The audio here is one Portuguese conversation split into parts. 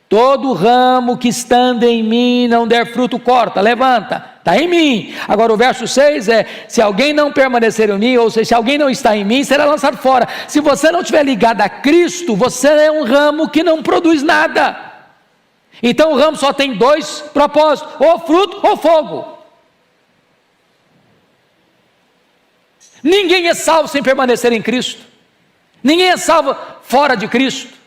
Todo ramo que estando em mim não der fruto, corta, levanta, está em mim. Agora o verso 6 é: se alguém não permanecer em mim, ou seja, se alguém não está em mim, será lançado fora. Se você não estiver ligado a Cristo, você é um ramo que não produz nada. Então o ramo só tem dois propósitos: ou fruto ou fogo. Ninguém é salvo sem permanecer em Cristo. Ninguém é salvo fora de Cristo.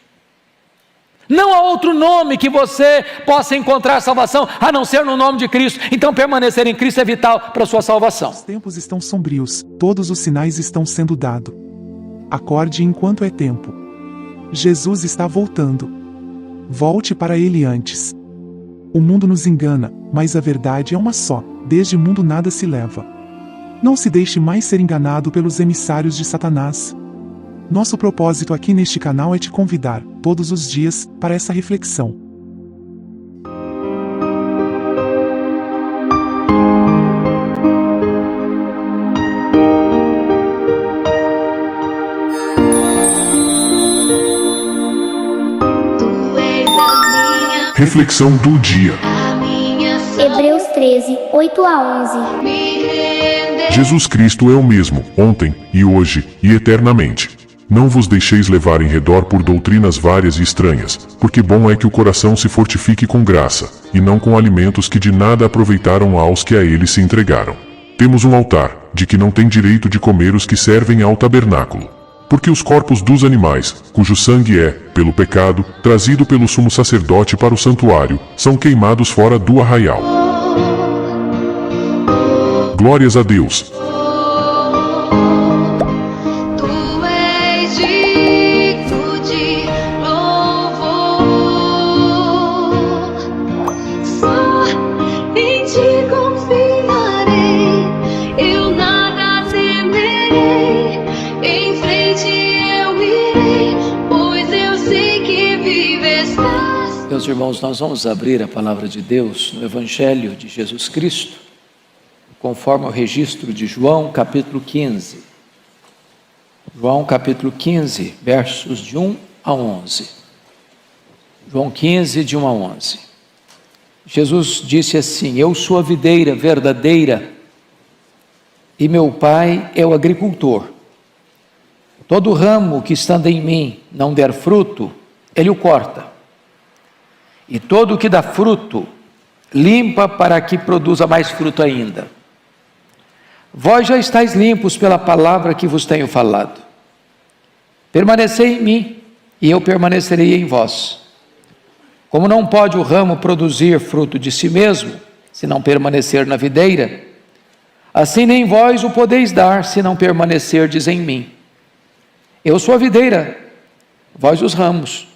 Não há outro nome que você possa encontrar salvação a não ser no nome de Cristo. Então permanecer em Cristo é vital para a sua salvação. Os tempos estão sombrios, todos os sinais estão sendo dados. Acorde enquanto é tempo. Jesus está voltando. Volte para ele antes. O mundo nos engana, mas a verdade é uma só: desde o mundo nada se leva. Não se deixe mais ser enganado pelos emissários de Satanás. Nosso propósito aqui neste canal é te convidar, todos os dias, para essa reflexão. Reflexão do dia. Hebreus 13, 8 a 11. Jesus Cristo é o mesmo, ontem, e hoje, e eternamente. Não vos deixeis levar em redor por doutrinas várias e estranhas, porque bom é que o coração se fortifique com graça, e não com alimentos que de nada aproveitaram aos que a ele se entregaram. Temos um altar, de que não tem direito de comer os que servem ao tabernáculo. Porque os corpos dos animais, cujo sangue é, pelo pecado, trazido pelo sumo sacerdote para o santuário, são queimados fora do arraial. Glórias a Deus. Tu és digno de louvor. Só em ti confiarei, eu nada temerei. Em frente eu irei, pois eu sei que vive estás. Meus irmãos, nós vamos abrir a palavra de Deus no Evangelho de Jesus Cristo, conforme o registro de João, capítulo 15. João, capítulo 15, versos de 1 a 11. João 15, de 1 a 11. Jesus disse assim: eu sou a videira verdadeira, e meu Pai é o agricultor. Todo ramo que estando em mim não der fruto, ele o corta. E todo o que dá fruto, limpa para que produza mais fruto ainda. Vós já estáis limpos pela palavra que vos tenho falado. Permanecei em mim, e eu permanecerei em vós. Como não pode o ramo produzir fruto de si mesmo, se não permanecer na videira, assim nem vós o podeis dar, se não permanecerdes em mim. Eu sou a videira, vós os ramos.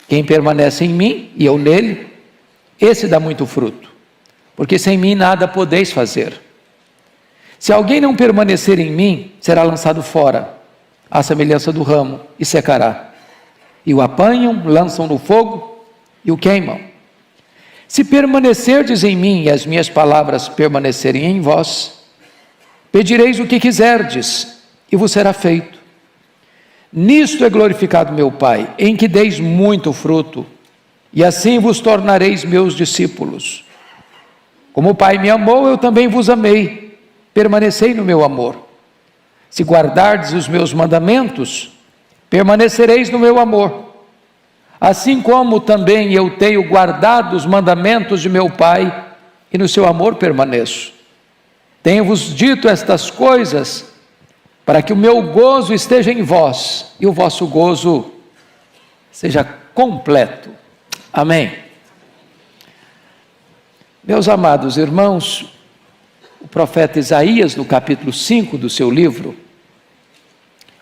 Quem permanece em mim, e eu nele, esse dá muito fruto, porque sem mim nada podeis fazer. Se alguém não permanecer em mim, será lançado fora, à semelhança do ramo, e secará. E o apanham, lançam no fogo, e o queimam. Se permanecerdes em mim, e as minhas palavras permanecerem em vós, pedireis o que quiserdes, e vos será feito. Nisto é glorificado meu Pai, em que deis muito fruto, e assim vos tornareis meus discípulos. Como o Pai me amou, eu também vos amei. Permanecei no meu amor. Se guardardes os meus mandamentos, permanecereis no meu amor. Assim como também eu tenho guardado os mandamentos de meu Pai, e no seu amor permaneço. Tenho-vos dito estas coisas, para que o meu gozo esteja em vós, e o vosso gozo seja completo. Amém. Meus amados irmãos, o profeta Isaías, no capítulo 5 do seu livro,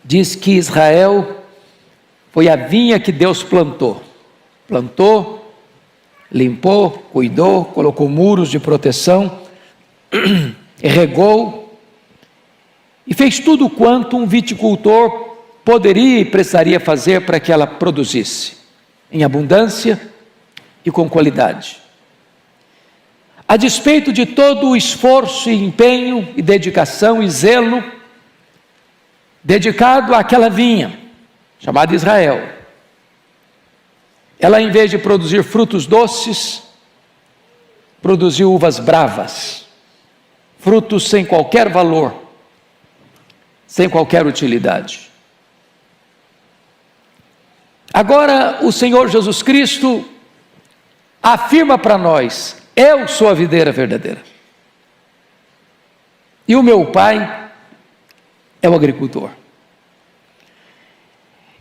diz que Israel foi a vinha que Deus plantou. Plantou, limpou, cuidou, colocou muros de proteção, regou, e fez tudo quanto um viticultor poderia e precisaria fazer para que ela produzisse, em abundância e com qualidade. A despeito de todo o esforço e empenho e dedicação e zelo dedicado àquela vinha, chamada Israel, ela, em vez de produzir frutos doces, produziu uvas bravas, frutos sem qualquer valor, sem qualquer utilidade. Agora, o Senhor Jesus Cristo afirma para nós: eu sou a videira verdadeira, e o meu Pai é o agricultor.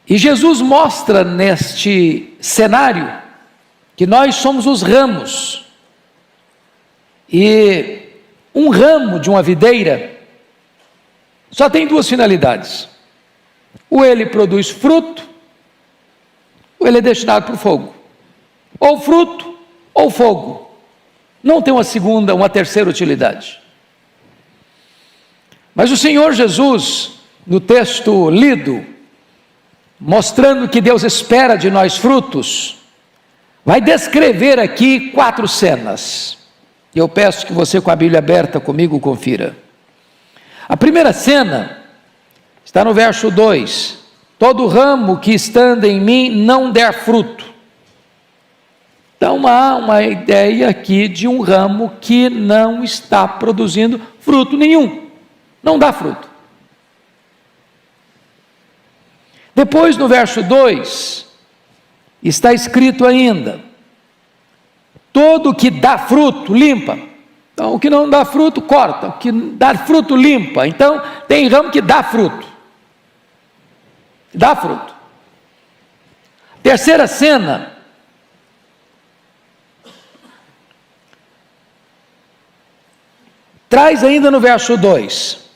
E Jesus mostra neste cenário que nós somos os ramos, e um ramo de uma videira só tem duas finalidades: ou ele produz fruto, ou ele é destinado para o fogo. Ou fruto, ou fogo. Não tem uma segunda, uma terceira utilidade. Mas o Senhor Jesus, no texto lido, mostrando que Deus espera de nós frutos, vai descrever aqui 4 cenas. Eu peço que você, com a Bíblia aberta comigo, confira. A primeira cena está no verso 2: todo ramo que estando em mim não der fruto. Então há uma ideia aqui de um ramo que não está produzindo fruto nenhum, não dá fruto. Depois, no verso 2, está escrito ainda: todo que dá fruto, limpa. Então, o que não dá fruto, corta. O que dá fruto, limpa. Então, tem ramo que dá fruto. Dá fruto. Terceira cena, traz ainda no verso 2: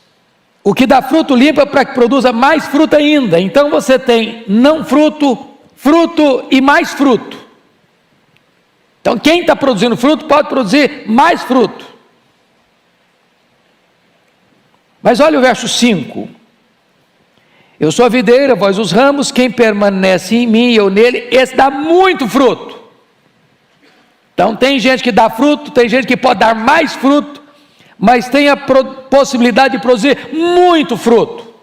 o que dá fruto limpa para que produza mais fruto ainda. Então você tem não fruto, fruto e mais fruto. Então quem está produzindo fruto pode produzir mais fruto. Mas olha o verso 5: eu sou a videira, vós os ramos, quem permanece em mim e eu nele, esse dá muito fruto. Então tem gente que dá fruto, tem gente que pode dar mais fruto, mas tem a possibilidade de produzir muito fruto.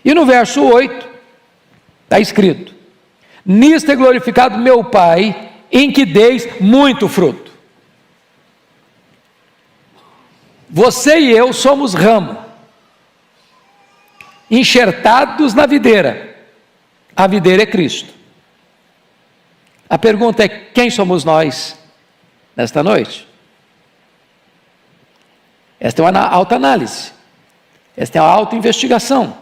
E no verso 8, está escrito: nisto é glorificado meu Pai, em que deis muito fruto. Você e eu somos ramo, enxertados na videira. A videira é Cristo. A pergunta é: quem somos nós nesta noite? Esta é uma autoanálise, esta é uma autoinvestigação.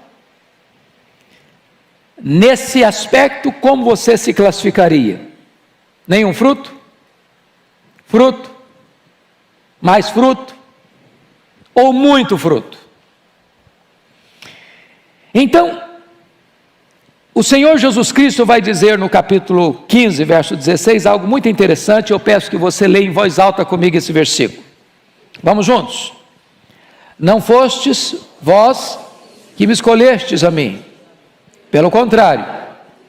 Nesse aspecto, como você se classificaria? Nenhum fruto? Fruto? Mais fruto? Ou muito fruto? Então, o Senhor Jesus Cristo vai dizer no capítulo 15, verso 16, algo muito interessante. Eu peço que você leia em voz alta comigo esse versículo. Vamos juntos? Não fostes vós que me escolhestes a mim, pelo contrário,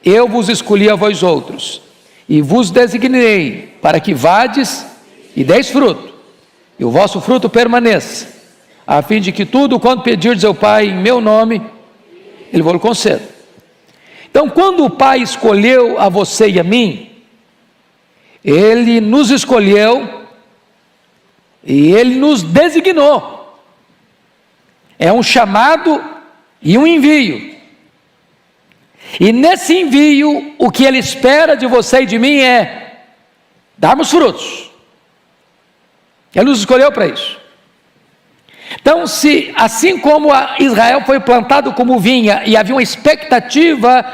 eu vos escolhi a vós outros, e vos designei para que vades e deis fruto, e o vosso fruto permaneça, a fim de que tudo quanto pedirdes ao Pai em meu nome, Ele vos conceda. Então, quando o Pai escolheu a você e a mim, Ele nos escolheu e Ele nos designou. É um chamado e um envio. E nesse envio, o que Ele espera de você e de mim é darmos frutos. Ele nos escolheu para isso. Então, se assim como Israel foi plantado como vinha e havia uma expectativa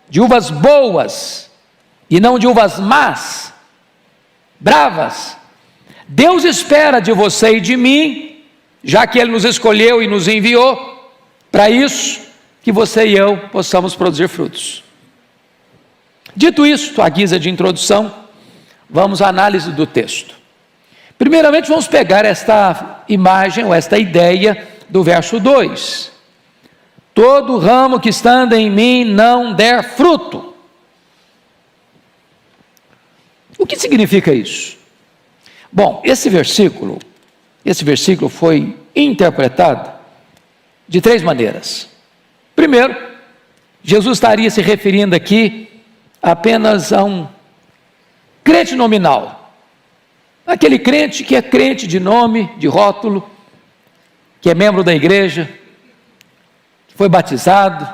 de uvas boas e não de uvas más, bravas, Deus espera de você e de mim, já que Ele nos escolheu e nos enviou para isso, que você e eu possamos produzir frutos. Dito isto, à guisa de introdução, vamos à análise do texto. Primeiramente, vamos pegar esta imagem, ou esta ideia do verso 2. Todo ramo que estando em mim não der fruto. O que significa isso? Bom, esse versículo foi interpretado de 3 maneiras. Primeiro, Jesus estaria se referindo aqui apenas a um crente nominal. Aquele crente que é crente de nome, de rótulo, que é membro da igreja, que foi batizado,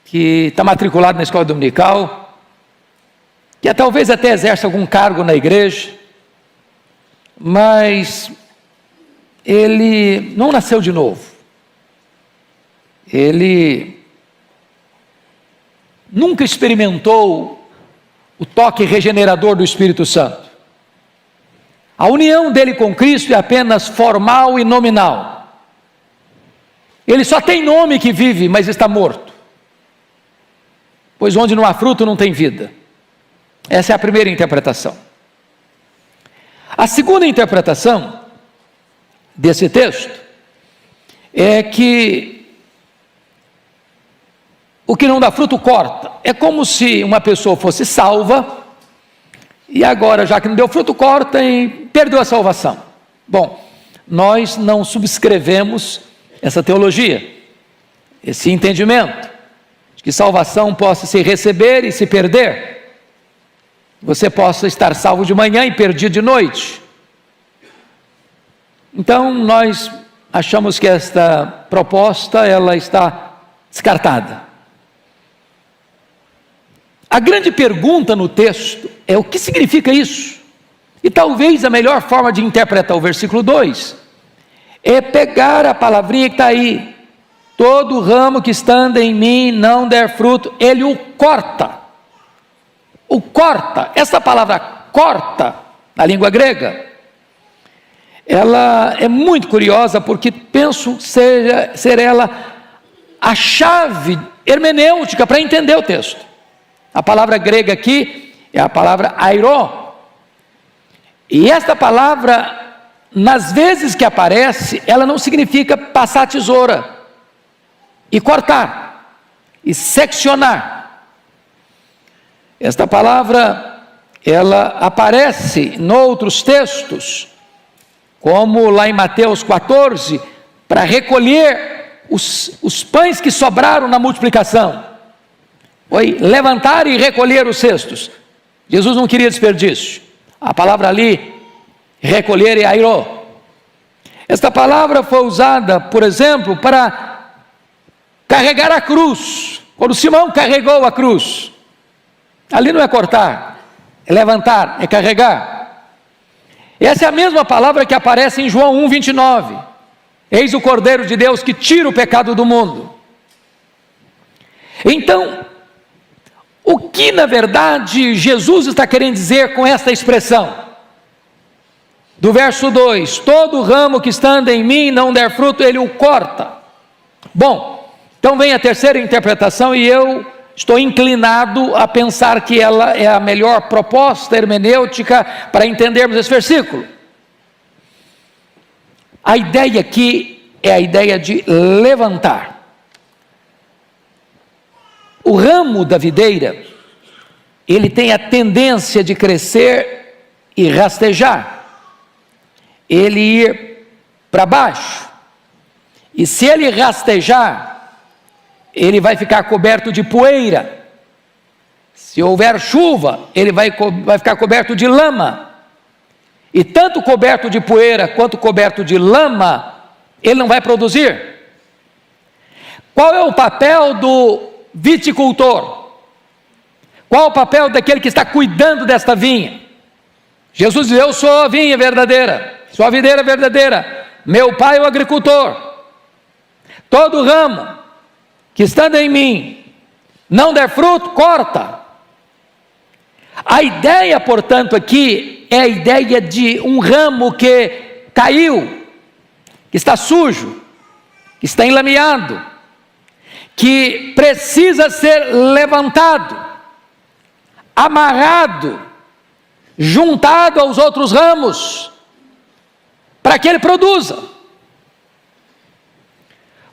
que está matriculado na escola dominical, que talvez até exerce algum cargo na igreja, mas ele não nasceu de novo. Ele nunca experimentou o toque regenerador do Espírito Santo. A união dele com Cristo é apenas formal e nominal. Ele só tem nome que vive, mas está morto. Pois onde não há fruto não tem vida. Essa é a primeira interpretação. A segunda interpretação desse texto é que o que não dá fruto corta. É como se uma pessoa fosse salva e agora, já que não deu fruto, corta e perdeu a salvação. Bom, nós não subscrevemos essa teologia, esse entendimento de que salvação possa se receber e se perder. Você possa estar salvo de manhã e perdido de noite. Então nós achamos que esta proposta ela está descartada. A grande pergunta no texto é o que significa isso? E talvez a melhor forma de interpretar o versículo 2 é pegar a palavrinha que está aí: todo ramo que estando em mim não der fruto, ele o corta. O corta, essa palavra corta, na língua grega, ela é muito curiosa, porque penso ser ela a chave hermenêutica para entender o texto. A palavra grega aqui é a palavra airó. E esta palavra, nas vezes que aparece, ela não significa passar a tesoura e cortar e seccionar. Esta palavra, ela aparece em outros textos, como lá em Mateus 14, para recolher os pães que sobraram na multiplicação. Foi levantar e recolher os cestos. Jesus não queria desperdício. A palavra ali, recolher, é airó. Esta palavra foi usada, por exemplo, para carregar a cruz. Quando Simão carregou a cruz, ali não é cortar, é levantar, é carregar. Essa é a mesma palavra que aparece em João 1:29. Eis o Cordeiro de Deus que tira o pecado do mundo. Então, o que na verdade Jesus está querendo dizer com esta expressão? Do verso 2: todo ramo que estando em mim não der fruto, ele o corta. Bom, então vem a terceira interpretação, e eu estou inclinado a pensar que ela é a melhor proposta hermenêutica para entendermos esse versículo. A ideia aqui é a ideia de levantar. O ramo da videira, ele tem a tendência de crescer e rastejar, ele ir para baixo, e se ele rastejar, ele vai ficar coberto de poeira. Se houver chuva, ele vai ficar coberto de lama, e tanto coberto de poeira quanto coberto de lama, ele não vai produzir. Qual é o papel do viticultor? Qual o papel daquele que está cuidando desta vinha? Jesus diz: eu sou a vinha verdadeira, sou a videira verdadeira, meu pai é o agricultor. Todo ramo que estando em mim não der fruto, corta. A ideia, portanto, aqui é a ideia de um ramo que caiu, que está sujo, que está enlameado, que precisa ser levantado, amarrado, juntado aos outros ramos, para que ele produza.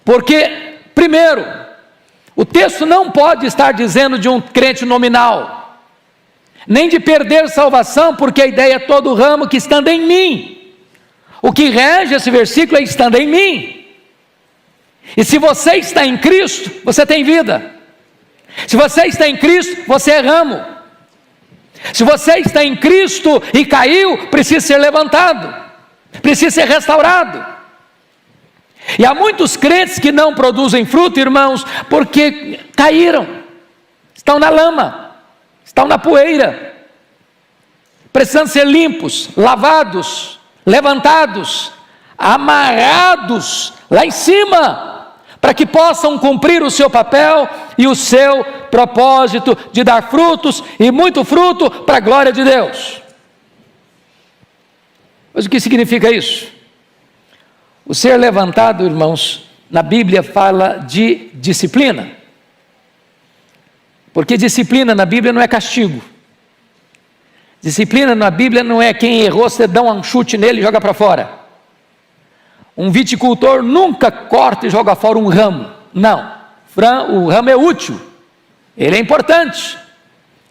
Porque, primeiro, o texto não pode estar dizendo de um crente nominal, nem de perder salvação, porque a ideia é todo ramo que estando em mim. O que rege esse versículo é estando em mim. E se você está em Cristo, você tem vida. Se você está em Cristo, você é ramo. Se você está em Cristo e caiu, precisa ser levantado, precisa ser restaurado. E há muitos crentes que não produzem fruto, irmãos, porque caíram, estão na lama, estão na poeira, precisando ser limpos, lavados, levantados, amarrados lá em cima, para que possam cumprir o seu papel e o seu propósito de dar frutos, e muito fruto, para a glória de Deus. Mas o que significa isso? O ser levantado, irmãos, na Bíblia fala de disciplina, porque disciplina na Bíblia não é castigo. Disciplina na Bíblia não é quem errou, você dá um chute nele e joga para fora. Um viticultor nunca corta e joga fora um ramo. Não, o ramo é útil, ele é importante,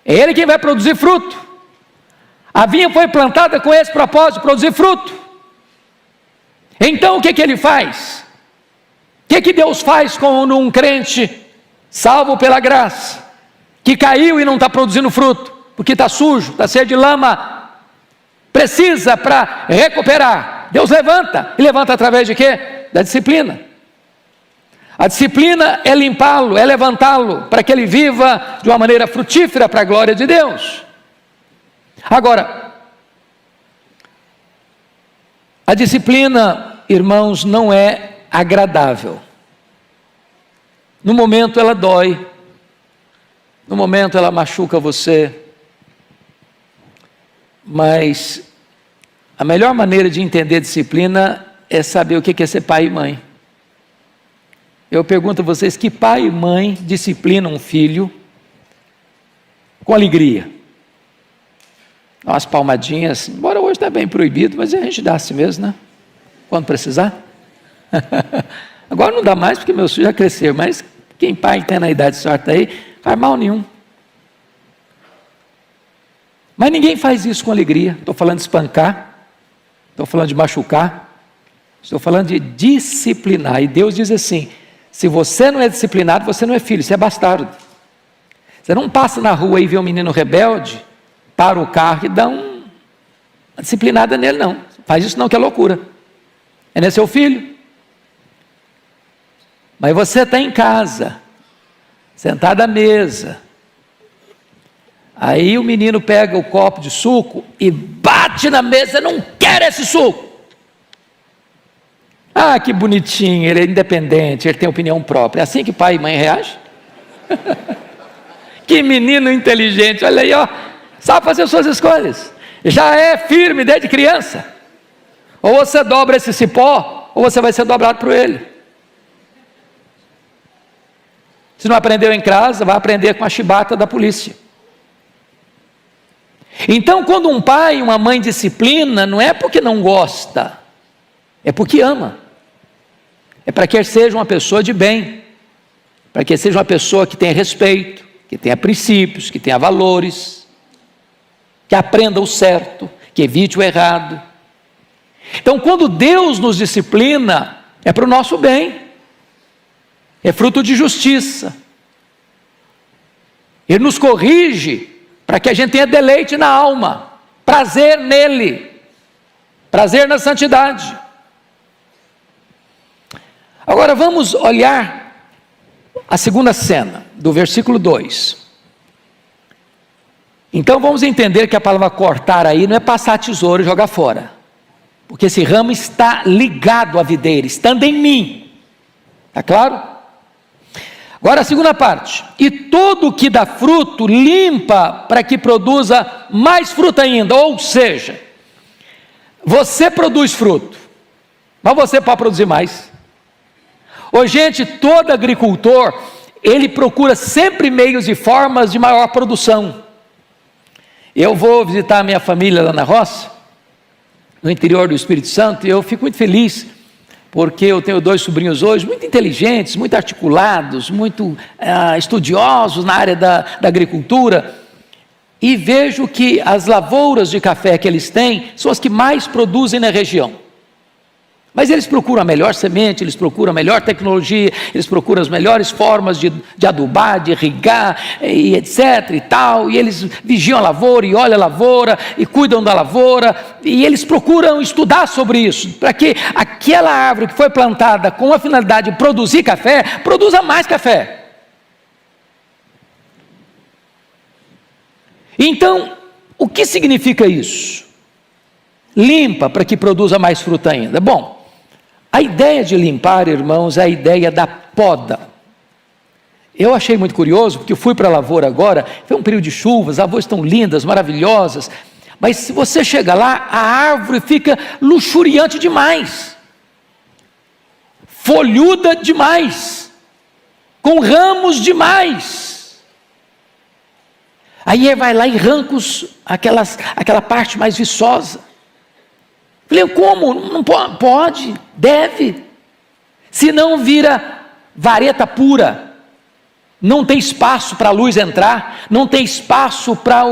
é ele quem vai produzir fruto. A vinha foi plantada com esse propósito, de produzir fruto. Então o que ele faz? O que Deus faz com um crente salvo pela graça, que caiu e não está produzindo fruto, porque está sujo, está cheio de lama, precisa para recuperar? Deus levanta, e levanta através de quê? Da disciplina. A disciplina é limpá-lo, é levantá-lo, para que ele viva de uma maneira frutífera para a glória de Deus. Agora, a disciplina, irmãos, não é agradável. No momento ela dói, no momento ela machuca você, mas a melhor maneira de entender disciplina é saber o que é ser pai e mãe. Eu pergunto a vocês, que pai e mãe disciplinam um filho com alegria? Umas palmadinhas, embora hoje está bem proibido, mas a gente dá assim mesmo, né? Quando precisar. Agora não dá mais, porque meus filhos já cresceram, mas quem pai tem na idade certa aí, faz mal nenhum. Mas ninguém faz isso com alegria. Estou falando de espancar, estou falando de machucar, estou falando de disciplinar. E Deus diz assim: se você não é disciplinado, você não é filho, você é bastardo. Você não passa na rua e vê um menino rebelde, para o carro e dá uma disciplinada nele, não. Faz isso não, que é loucura. Ele é seu filho. Mas você está em casa, sentado à mesa, aí o menino pega o copo de suco e bate na mesa: não quero esse suco. Ah, que bonitinho, ele é independente, ele tem opinião própria. É assim que pai e mãe reagem? Que menino inteligente, olha aí, ó, sabe fazer suas escolhas, já é firme desde criança. Ou você dobra esse cipó, ou você vai ser dobrado por ele. Se não aprendeu em casa, vai aprender com a chibata da polícia. Então, quando um pai e uma mãe disciplina, não é porque não gosta, é porque ama. É para que ele seja uma pessoa de bem, para que ele seja uma pessoa que tenha respeito, que tenha princípios, que tenha valores, que aprenda o certo, que evite o errado. Então, quando Deus nos disciplina, é para o nosso bem, é fruto de justiça. Ele nos corrige para que a gente tenha deleite na alma, prazer nele, prazer na santidade. Agora vamos olhar a segunda cena, do versículo 2. Então vamos entender que a palavra cortar aí não é passar tesouro e jogar fora, porque esse ramo está ligado à videira, estando em mim, está claro? Agora a segunda parte: e todo que dá fruto, limpa para que produza mais fruto ainda. Ou seja, você produz fruto, mas você pode produzir mais. Ô gente, todo agricultor, ele procura sempre meios e formas de maior produção. Eu vou visitar a minha família lá na roça, no interior do Espírito Santo, e eu fico muito feliz, porque eu tenho 2 sobrinhos hoje, muito inteligentes, muito articulados, muito estudiosos na área da agricultura, e vejo que as lavouras de café que eles têm, são as que mais produzem na região. Mas eles procuram a melhor semente, eles procuram a melhor tecnologia, eles procuram as melhores formas de adubar, de irrigar, e etc. e tal. E eles vigiam a lavoura e olham a lavoura e cuidam da lavoura. E eles procuram estudar sobre isso, para que aquela árvore que foi plantada com a finalidade de produzir café, produza mais café. Então, o que significa isso? Limpa para que produza mais fruta ainda. Bom, a ideia de limpar, irmãos, é a ideia da poda. Eu achei muito curioso, porque eu fui para a lavoura agora, foi um período de chuvas, as lavouras estão lindas, maravilhosas, mas se você chega lá, a árvore fica luxuriante demais, folhuda demais, com ramos demais. Aí vai lá e arranca aquela parte mais viçosa. Falei, como? Não pode, deve. Senão vira vareta pura. Não tem espaço para a luz entrar, não tem espaço para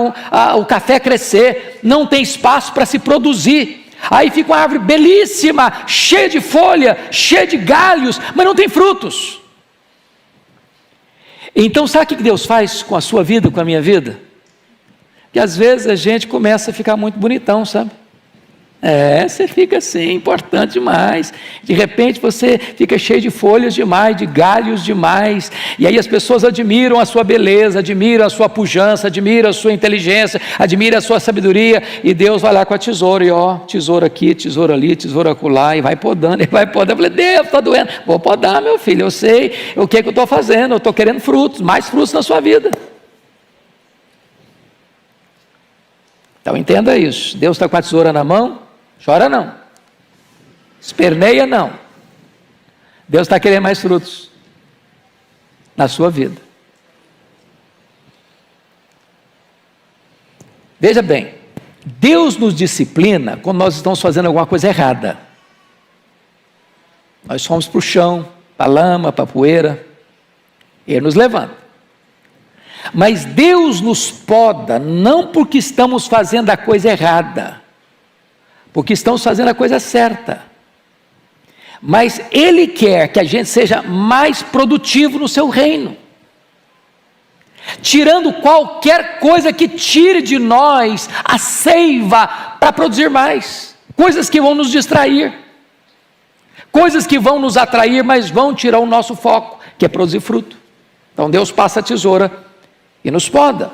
o café crescer, não tem espaço para se produzir. Aí fica uma árvore belíssima, cheia de folha, cheia de galhos, mas não tem frutos. Então sabe o que Deus faz com a sua vida, com a minha vida? Que às vezes a gente começa a ficar muito bonitão, sabe? Você fica assim, importante demais. De repente você fica cheio de folhas demais, de galhos demais. E aí as pessoas admiram a sua beleza, admiram a sua pujança, admiram a sua inteligência, admiram a sua sabedoria. E Deus vai lá com a tesoura, e tesoura aqui, tesoura ali, tesoura acolá, e vai podando, e vai podando. Eu falei, Deus, está doendo. Vou podar, meu filho, eu sei o que eu estou fazendo, eu estou querendo frutos, mais frutos na sua vida. Então entenda isso, Deus está com a tesoura na mão, chora não, esperneia não, Deus está querendo mais frutos na sua vida. Veja bem, Deus nos disciplina quando nós estamos fazendo alguma coisa errada. Nós fomos para o chão, para a lama, para a poeira, Ele nos levanta. Mas Deus nos poda não porque estamos fazendo a coisa errada, porque estamos fazendo a coisa certa. Mas Ele quer que a gente seja mais produtivo no seu reino, tirando qualquer coisa que tire de nós a seiva para produzir mais, coisas que vão nos distrair, coisas que vão nos atrair, mas vão tirar o nosso foco, que é produzir fruto. Então Deus passa a tesoura e nos poda.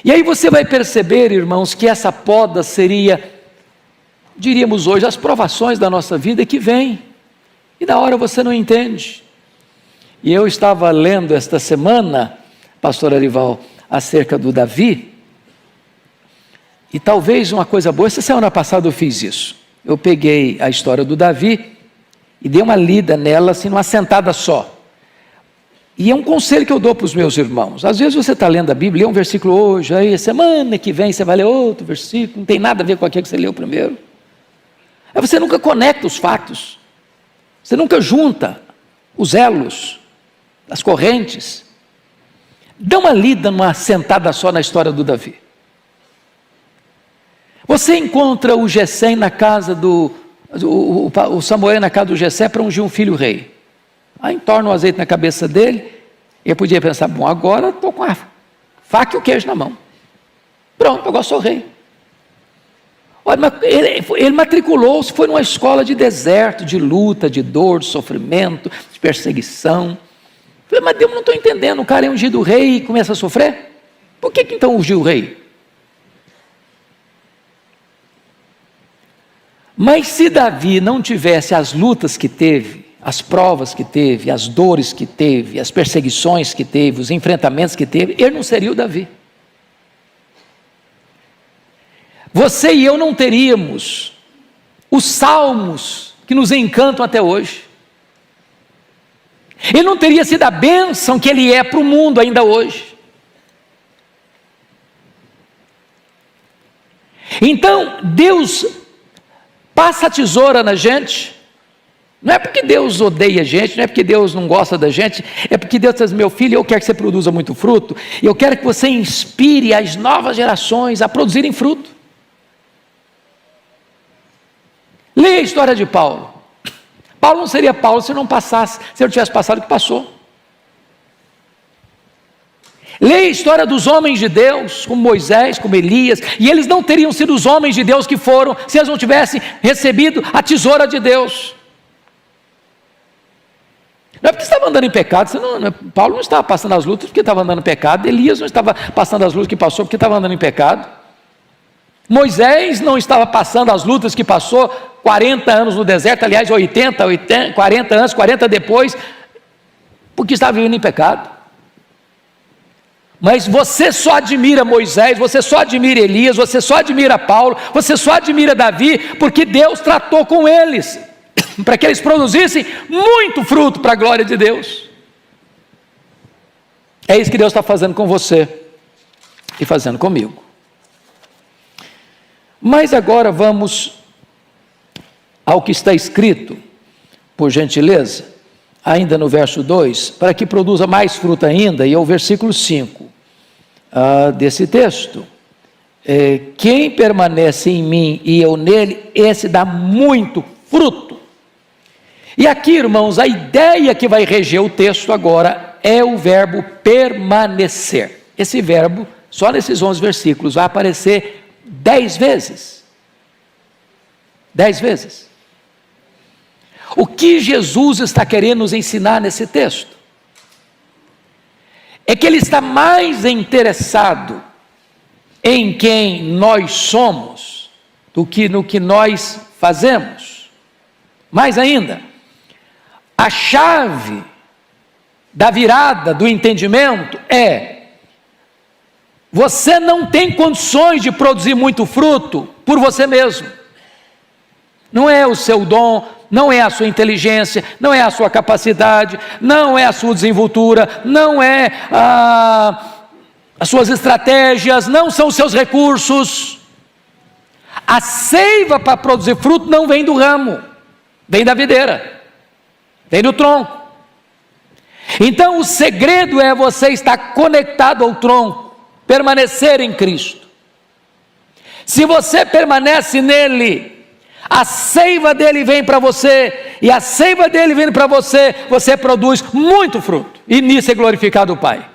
E aí você vai perceber, irmãos, que essa poda seria, diríamos hoje, as provações da nossa vida que vêm, e na hora você não entende. E eu estava lendo esta semana, pastor Arival, acerca do Davi, e talvez uma coisa boa, essa semana passada eu fiz isso, eu peguei a história do Davi, e dei uma lida nela, assim, numa sentada só. E é um conselho que eu dou para os meus irmãos. Às vezes você está lendo a Bíblia, lê um versículo hoje, aí semana que vem você vai ler outro versículo, não tem nada a ver com aquele que você leu primeiro. Aí você nunca conecta os fatos, você nunca junta os elos, as correntes. Dá uma lida numa sentada só na história do Davi. Você encontra o Jessé na casa o Samuel na casa do Jessé para ungir um filho rei. Aí entorna o azeite na cabeça dele, e ele podia pensar, bom, agora estou com a faca e o queijo na mão. Pronto, agora sou rei. Olha, mas ele matriculou-se, foi numa escola de deserto, de luta, de dor, de sofrimento, de perseguição. Falei, mas Deus, não estou entendendo, o cara é ungido rei e começa a sofrer? Por que então ungiu o rei? Mas se Davi não tivesse as lutas que teve, as provas que teve, as dores que teve, as perseguições que teve, os enfrentamentos que teve, ele não seria o Davi. Você e eu não teríamos os salmos que nos encantam até hoje. Ele não teria sido a bênção que ele é para o mundo ainda hoje. Então, Deus passa a tesoura na gente. Não é porque Deus odeia a gente, não é porque Deus não gosta da gente, é porque Deus diz, meu filho, eu quero que você produza muito fruto, e eu quero que você inspire as novas gerações a produzirem fruto. Leia a história de Paulo. Paulo não seria Paulo se não tivesse passado o que passou. Leia a história dos homens de Deus, como Moisés, como Elias, e eles não teriam sido os homens de Deus que foram, se eles não tivessem recebido a tesoura de Deus. Não é porque estava andando em pecado, Paulo não estava passando as lutas porque estava andando em pecado, Elias não estava passando as lutas que passou porque estava andando em pecado, Moisés não estava passando as lutas que passou 40 anos no deserto, aliás 40 anos, 40 depois, porque estava vivendo em pecado. Mas você só admira Moisés, você só admira Elias, você só admira Paulo, você só admira Davi, porque Deus tratou com eles, para que eles produzissem muito fruto para a glória de Deus. É isso que Deus está fazendo com você e fazendo comigo. Mas agora vamos ao que está escrito, por gentileza, ainda no verso 2, para que produza mais fruto ainda, e é o versículo 5 desse texto. Quem permanece em mim e eu nele, esse dá muito fruto. E aqui, irmãos, a ideia que vai reger o texto agora é o verbo permanecer. Esse verbo, só nesses 11 versículos, vai aparecer 10 vezes. 10 vezes. O que Jesus está querendo nos ensinar nesse texto? É que Ele está mais interessado em quem nós somos do que no que nós fazemos. Mais ainda, a chave da virada do entendimento é: você não tem condições de produzir muito fruto por você mesmo. Não é o seu dom, não é a sua inteligência, não é a sua capacidade, não é a sua desenvoltura, não é as suas estratégias, não são os seus recursos. A seiva para produzir fruto não vem do ramo, vem da videira, vem do tronco. Então o segredo é você estar conectado ao tronco, permanecer em Cristo. Se você permanece nele, a seiva dele vem para você, e a seiva dele vindo para você, você produz muito fruto, e nisso é glorificado o Pai.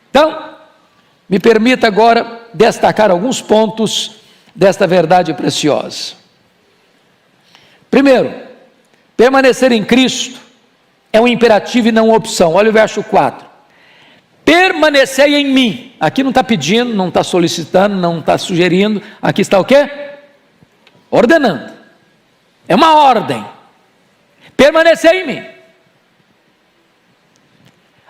Então, me permita agora destacar alguns pontos desta verdade preciosa. Primeiro, permanecer em Cristo é um imperativo e não uma opção. Olha o verso 4. Permanecei em mim. Aqui não está pedindo, não está solicitando, não está sugerindo, aqui está o quê? Ordenando. É uma ordem. Permanecer em mim.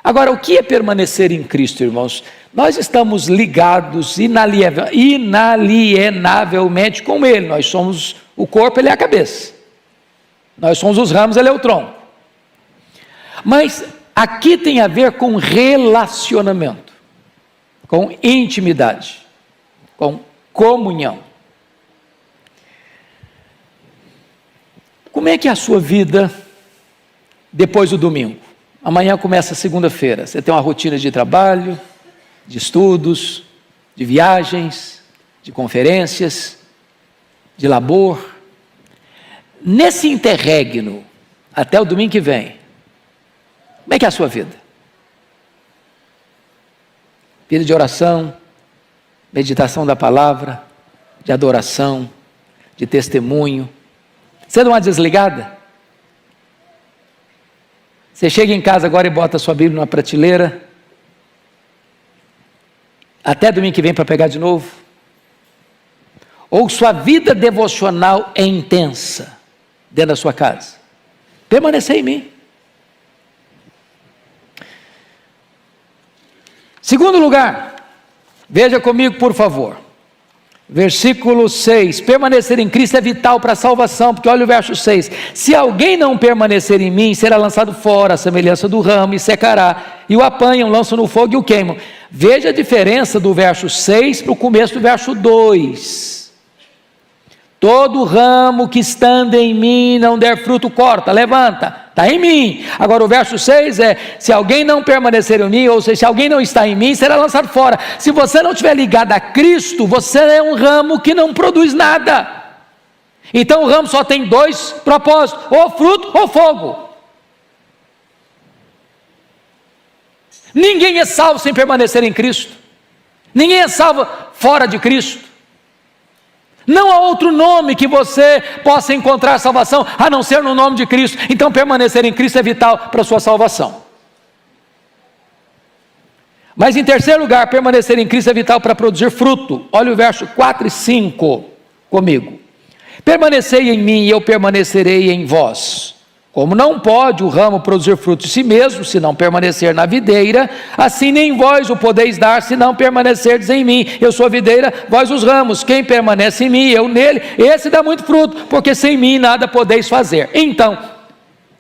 Agora, o que é permanecer em Cristo, irmãos? Nós estamos ligados inalienavelmente com Ele. Nós somos o corpo, Ele é a cabeça. Nós somos os ramos, Ele é o tronco. Mas aqui tem a ver com relacionamento, com intimidade, com comunhão. Como é que é a sua vida depois do domingo? Amanhã começa a segunda-feira. Você tem uma rotina de trabalho, de estudos, de viagens, de conferências, de labor. Nesse interregno, até o domingo que vem, como é que é a sua vida? Vida de oração, meditação da palavra, de adoração, de testemunho. Você dá uma desligada? Você chega em casa agora e bota a sua Bíblia numa prateleira, até domingo que vem para pegar de novo? Ou sua vida devocional é intensa dentro da sua casa? Permanecer em mim. Segundo lugar, veja comigo por favor, versículo 6, permanecer em Cristo é vital para a salvação, porque olha o verso 6, se alguém não permanecer em mim, será lançado fora, a semelhança do ramo, e secará, e o apanham, lançam no fogo e o queimam. Veja a diferença do verso 6 para o começo do verso 2, todo ramo que estando em mim não der fruto, corta, levanta, está em mim. Agora o verso 6 é, se alguém não permanecer em mim, ou seja, se alguém não está em mim, será lançado fora. Se você não estiver ligado a Cristo, você é um ramo que não produz nada. Então o ramo só tem dois propósitos: ou fruto ou fogo. Ninguém é salvo sem permanecer em Cristo. Ninguém é salvo fora de Cristo. Não há outro nome que você possa encontrar salvação a não ser no nome de Cristo. Então permanecer em Cristo é vital para a sua salvação. Mas em terceiro lugar, permanecer em Cristo é vital para produzir fruto. Olha o verso 4 e 5 comigo. Permanecei em mim e eu permanecerei em vós. Como não pode o ramo produzir fruto de si mesmo, se não permanecer na videira, assim nem vós o podeis dar, se não permanecerdes em mim. Eu sou a videira, vós os ramos. Quem permanece em mim, eu nele, esse dá muito fruto, porque sem mim nada podeis fazer. Então,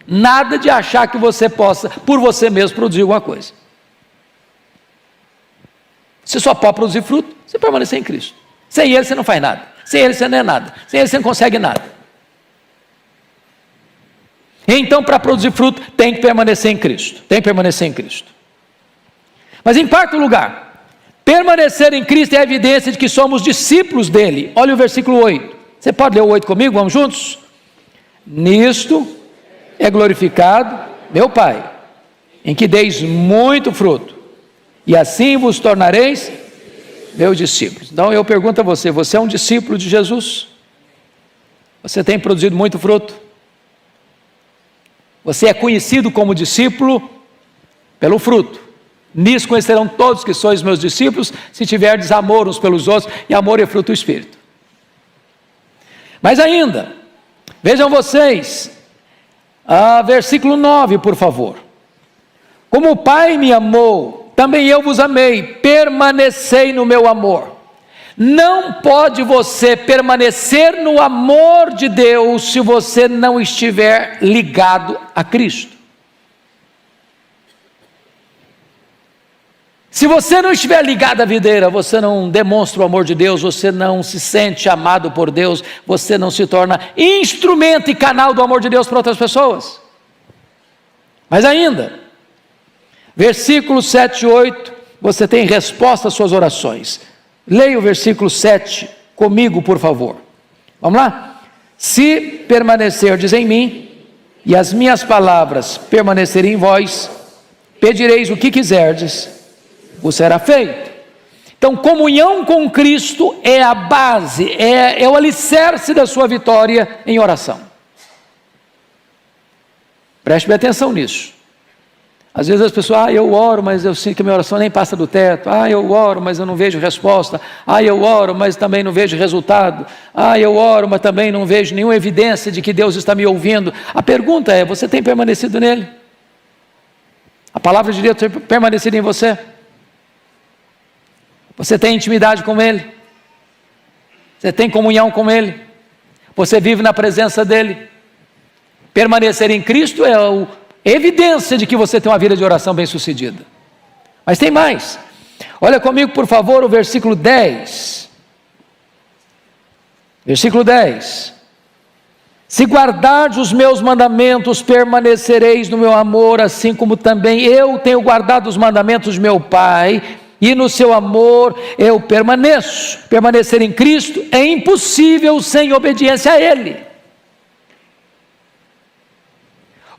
nada de achar que você possa, por você mesmo, produzir alguma coisa. Você só pode produzir fruto se permanecer em Cristo. Sem Ele você não faz nada. Sem Ele você não é nada. Sem Ele você não consegue nada. Então, para produzir fruto, tem que permanecer em Cristo. Tem que permanecer em Cristo. Mas em quarto lugar, permanecer em Cristo é a evidência de que somos discípulos dele. Olha o versículo 8. Você pode ler o 8 comigo? Vamos juntos? Nisto é glorificado meu Pai, em que deis muito fruto, e assim vos tornareis meus discípulos. Então eu pergunto a você: você é um discípulo de Jesus? Você tem produzido muito fruto? Você é conhecido como discípulo pelo fruto. Nisso conhecerão todos que sois meus discípulos, se tiverdes amor uns pelos outros, e amor é fruto do Espírito. Mas ainda, vejam vocês, versículo 9, por favor. Como o Pai me amou, também eu vos amei, permanecei no meu amor. Não pode você permanecer no amor de Deus se você não estiver ligado a Cristo. Se você não estiver ligado à videira, você não demonstra o amor de Deus, você não se sente amado por Deus, você não se torna instrumento e canal do amor de Deus para outras pessoas. Mas ainda, versículos 7 e 8, você tem resposta às suas orações. Leia o versículo 7 comigo, por favor. Vamos lá? Se permanecerdes em mim, e as minhas palavras permanecerem em vós, pedireis o que quiserdes, vos será feito. Então, comunhão com Cristo é a base, é o alicerce da sua vitória em oração. Preste bem atenção nisso. Às vezes as pessoas, eu oro, mas eu sinto que a minha oração nem passa do teto. Eu oro, mas eu não vejo resposta. Eu oro, mas também não vejo resultado. Eu oro, mas também não vejo nenhuma evidência de que Deus está me ouvindo. A pergunta é: você tem permanecido nele? A palavra de Deus tem permanecido em você? Você tem intimidade com Ele? Você tem comunhão com Ele? Você vive na presença dEle? Permanecer em Cristo é evidência de que você tem uma vida de oração bem sucedida. Mas tem mais. Olha comigo, por favor, o versículo 10. Versículo 10. Se guardardes os meus mandamentos, permanecereis no meu amor, assim como também eu tenho guardado os mandamentos de meu Pai, e no seu amor eu permaneço. Permanecer em Cristo é impossível sem obediência a Ele.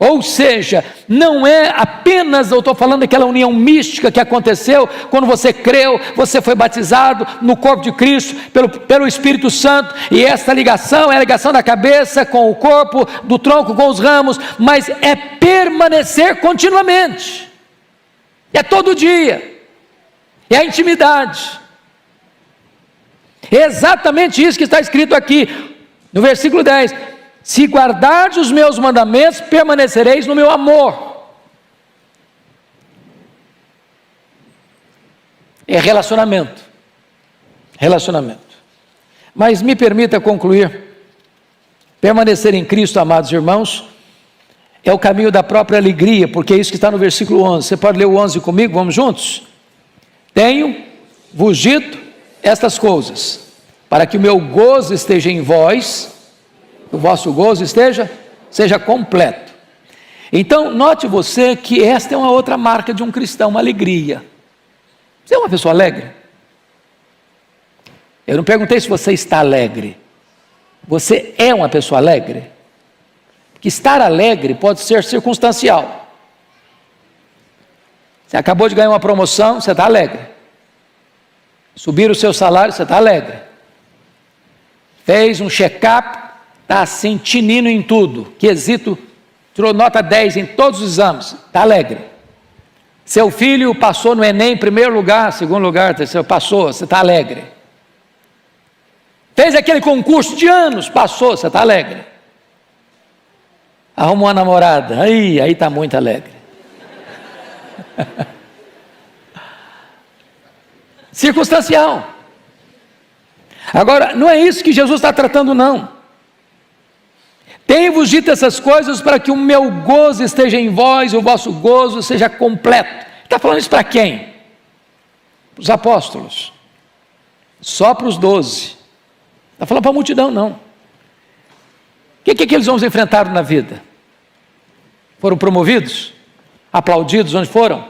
Ou seja, não é apenas, eu estou falando daquela união mística que aconteceu quando você creu, você foi batizado no corpo de Cristo pelo Espírito Santo, e essa ligação é a ligação da cabeça com o corpo, do tronco com os ramos, mas é permanecer continuamente, é todo dia, é a intimidade. É exatamente isso que está escrito aqui, no versículo 10. Se guardardes os meus mandamentos, permanecereis no meu amor. É relacionamento. Relacionamento. Mas me permita concluir. Permanecer em Cristo, amados irmãos, é o caminho da própria alegria, porque é isso que está no versículo 11. Você pode ler o 11 comigo? Vamos juntos? Tenho-vos dito estas coisas, para que o meu gozo esteja em vós, o vosso gozo seja completo. Então, note você que esta é uma outra marca de um cristão, uma alegria. Você é uma pessoa alegre? Eu não perguntei se você está alegre. Você é uma pessoa alegre? Porque estar alegre pode ser circunstancial. Você acabou de ganhar uma promoção, você está alegre. Subir o seu salário, você está alegre. Fez um check-up, está assim, tinindo em tudo. Quesito, tirou nota 10 em todos os exames, está alegre. Seu filho passou no Enem em primeiro lugar, segundo lugar, terceiro, passou, você está alegre. Fez aquele concurso de anos, passou, você está alegre. Arrumou uma namorada, aí está muito alegre. Circunstancial. Agora, não é isso que Jesus está tratando, não. Tenho-vos dito essas coisas para que o meu gozo esteja em vós e o vosso gozo seja completo. Está falando isso para quem? Para os apóstolos. Só para os 12. Está falando para a multidão, não. O que aqueles homens enfrentaram na vida? Foram promovidos? Aplaudidos onde foram?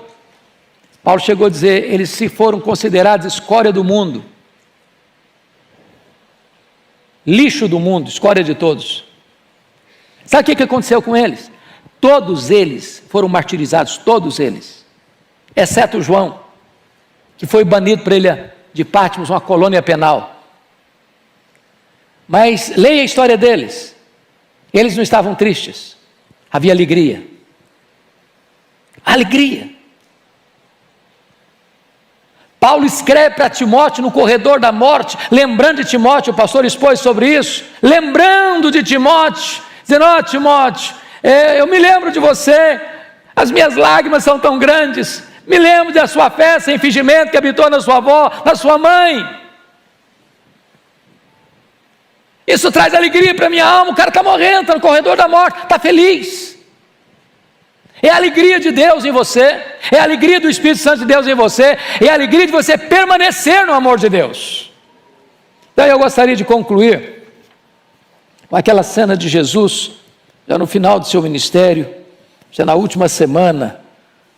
Paulo chegou a dizer, eles se foram considerados escória do mundo. Lixo do mundo, escória de todos. Sabe o que aconteceu com eles? Todos eles foram martirizados, todos eles. Exceto João, que foi banido para a ilha de Patmos, uma colônia penal. Mas leia a história deles. Eles não estavam tristes. Havia alegria. Alegria. Paulo escreve para Timóteo no corredor da morte, lembrando de Timóteo, o pastor expôs sobre isso, lembrando de Timóteo, dizendo, Timóteo, eu me lembro de você, as minhas lágrimas são tão grandes, me lembro da sua fé sem fingimento que habitou na sua avó, na sua mãe. Isso traz alegria para a minha alma, o cara está morrendo, está no corredor da morte, está feliz. É a alegria de Deus em você, é a alegria do Espírito Santo de Deus em você, é a alegria de você permanecer no amor de Deus. Então eu gostaria de concluir com aquela cena de Jesus, já no final do seu ministério, já na última semana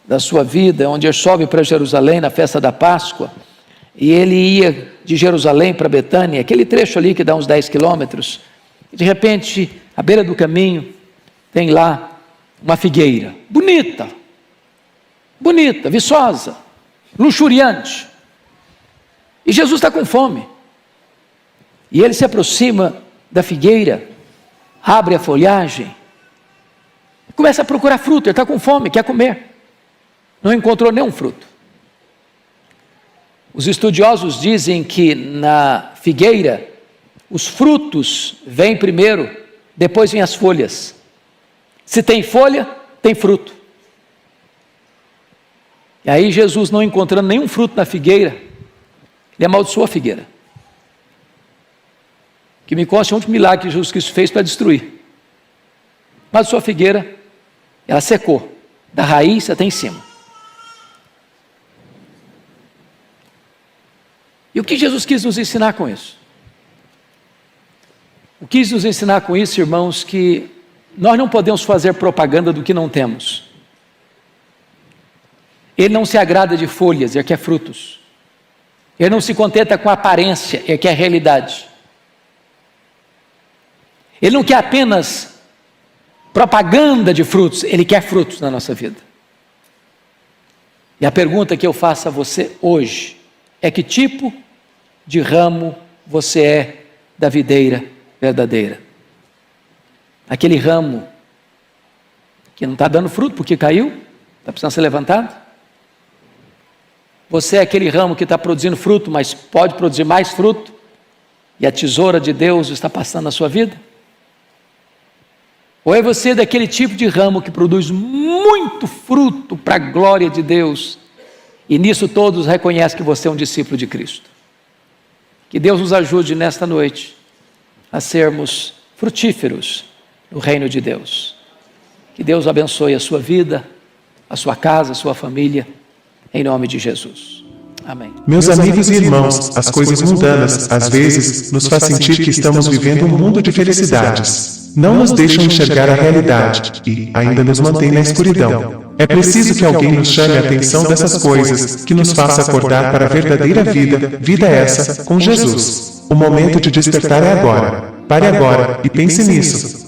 da sua vida, onde ele sobe para Jerusalém na festa da Páscoa, e ele ia de Jerusalém para Betânia, aquele trecho ali que dá uns 10 quilômetros, e de repente, à beira do caminho, tem lá uma figueira, bonita, viçosa, luxuriante, e Jesus está com fome, e ele se aproxima da figueira, abre a folhagem, começa a procurar fruto, ele está com fome, quer comer, não encontrou nenhum fruto. Os estudiosos dizem que na figueira, os frutos vêm primeiro, depois vêm as folhas. Se tem folha, tem fruto. E aí Jesus, não encontrando nenhum fruto na figueira, ele amaldiçoou a figueira. Que me consta um milagre que Jesus Cristo fez para destruir. Mas a sua figueira, ela secou, da raiz até em cima. E o que Jesus quis nos ensinar com isso? O que quis nos ensinar com isso, irmãos, que nós não podemos fazer propaganda do que não temos. Ele não se agrada de folhas, ele quer frutos. Ele não se contenta com a aparência, ele quer realidade. Ele não quer apenas propaganda de frutos, ele quer frutos na nossa vida. E a pergunta que eu faço a você hoje é: que tipo de ramo você é da videira verdadeira? Aquele ramo que não está dando fruto porque caiu, está precisando ser levantado? Você é aquele ramo que está produzindo fruto, mas pode produzir mais fruto, e a tesoura de Deus está passando na sua vida? Ou é você daquele tipo de ramo que produz muito fruto para a glória de Deus, e nisso todos reconhecem que você é um discípulo de Cristo? Que Deus nos ajude nesta noite a sermos frutíferos no reino de Deus. Que Deus abençoe a sua vida, a sua casa, a sua família, em nome de Jesus. Amém. Meus amigos e irmãos, as coisas mundanas, às vezes, nos faz sentir que estamos vivendo um mundo de felicidades. Não nos deixam enxergar a realidade e ainda nos mantém na escuridão. É preciso que alguém nos chame a atenção dessas coisas, que nos faça acordar para a verdadeira vida, vida essa, com Jesus. O momento de despertar é agora. Pare agora e pense nisso.